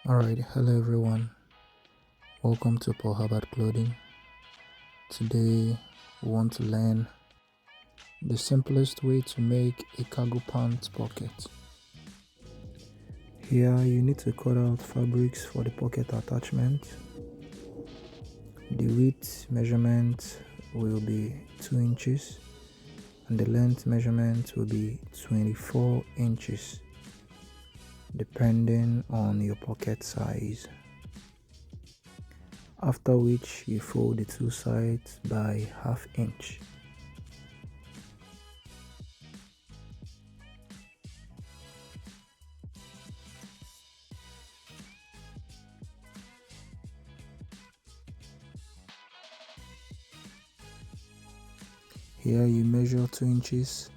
Alright, hello everyone. Welcome to Paulherbertclothing. Today we want to learn the simplest way to make a cargo pant pocket. Here you need to cut out fabrics for the pocket attachment. The width measurement will be 2 inches and the length measurement will be 24 inches depending on your pocket size. After which you fold the two sides by ½ inch. Here you measure 2 inches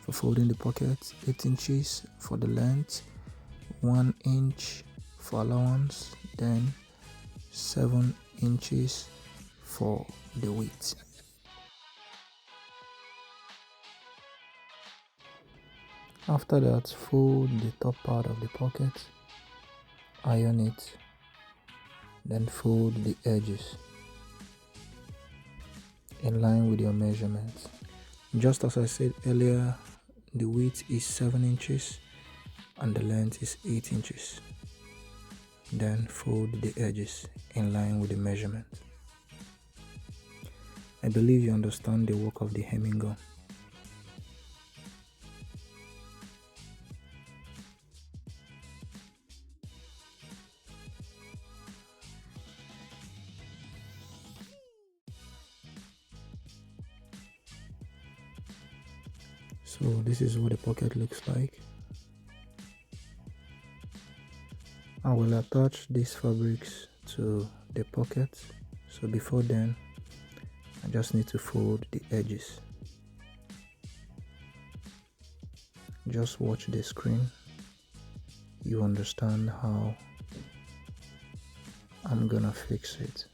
for folding the pocket, 8 inches for the length, 1 inch for allowance, then 7 inches for the width. After that, fold the top part of the pocket, iron it, then fold the edges in line with your measurements. Just as I said earlier, the width is 7 inches and the length is 8 inches. Then fold the edges in line with the measurement. I believe you understand the work of the hemming gun. So this is what the pocket looks like. I will attach these fabrics to the pocket. So before then, I just need to fold the edges. Just watch the screen. You understand how I'm gonna fix it.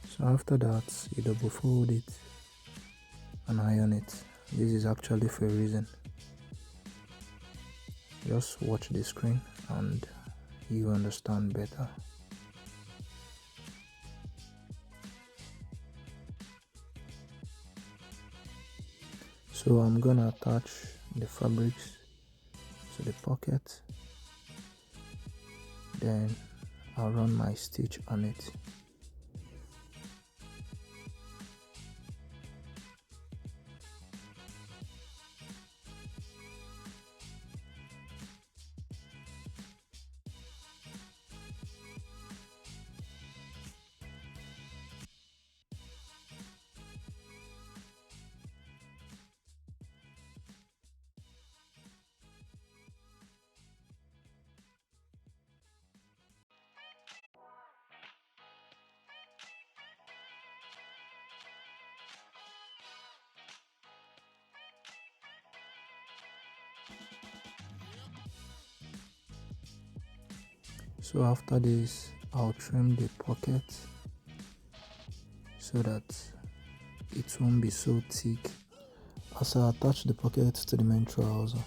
So after that, you double fold it and iron it. This is actually for a reason. Just watch the screen and you understand better. So I'm gonna attach the fabrics to the pocket, then I'll run my stitch on it. So after this, I'll trim the pocket so that it won't be so thick as I attach the pocket to the main trouser.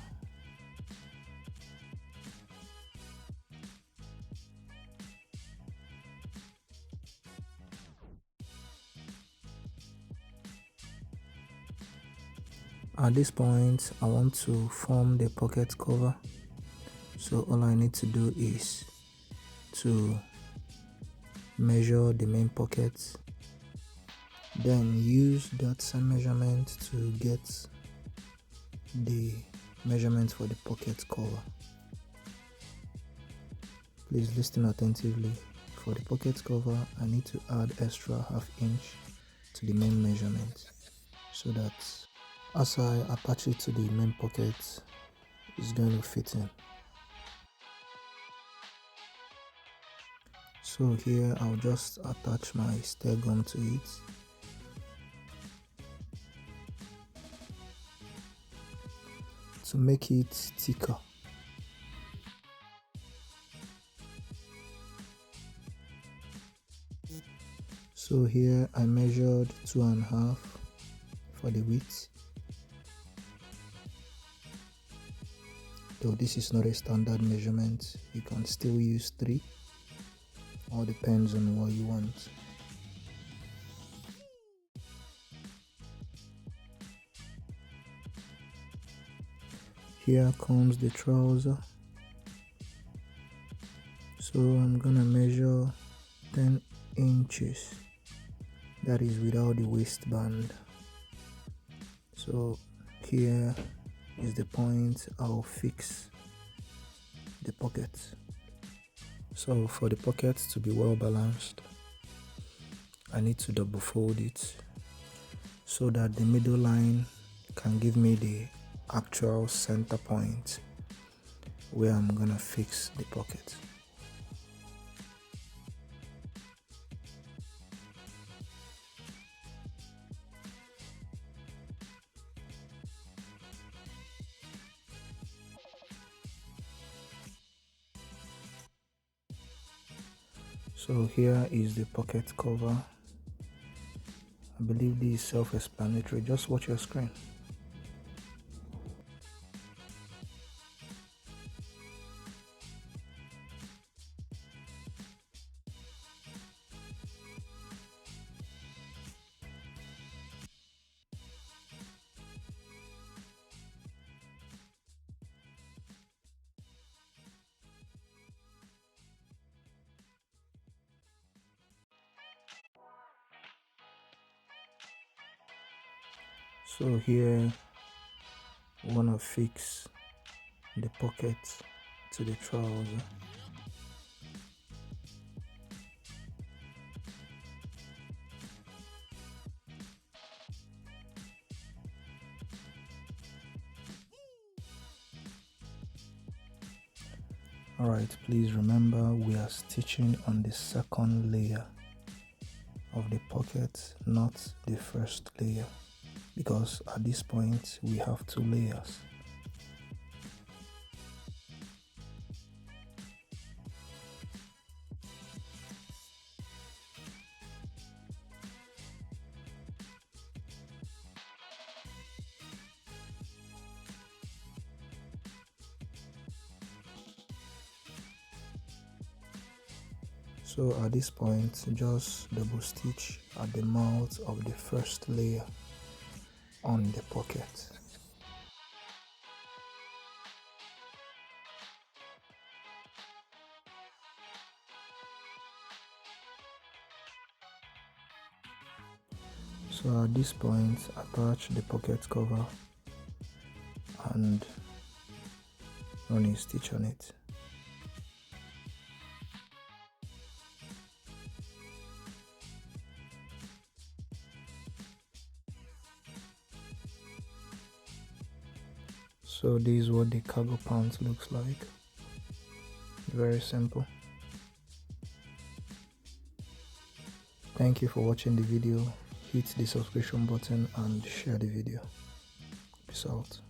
At this point, I want to form the pocket cover. So all I need to do is to measure the main pocket, then use that same measurement to get the measurement for the pocket cover. Please listen attentively. For the pocket cover, I need to add extra ½ inch to the main measurement so that as I attach it to the main pocket, it's going to fit in. So here I'll just attach my stair gum to it. To make it thicker. So here I measured 2.5 for the width. though this is not a standard measurement. You can still use 3, all depends on what you want. Here comes the trouser. So I'm gonna measure 10 inches, that is without the waistband. So here is the point I'll fix the pocket. So for the pocket to be well balanced, I need to double fold it so that the middle line can give me the actual center point where I'm gonna fix the pocket. So here is the pocket cover. I believe this is self-explanatory. Just watch your screen. So here we want to fix the pocket to the trouser. Alright, please remember we are stitching on the second layer of the pocket, not the first layer, because at this point we have 2 layers. So at this point, just double stitch at the mouth of the first layer on the pocket. So at this point, attach the pocket cover and run a stitch on it. So this is what the cargo pants looks like. Very simple. Thank you for watching the video. Hit the subscription button and share the video. Peace out.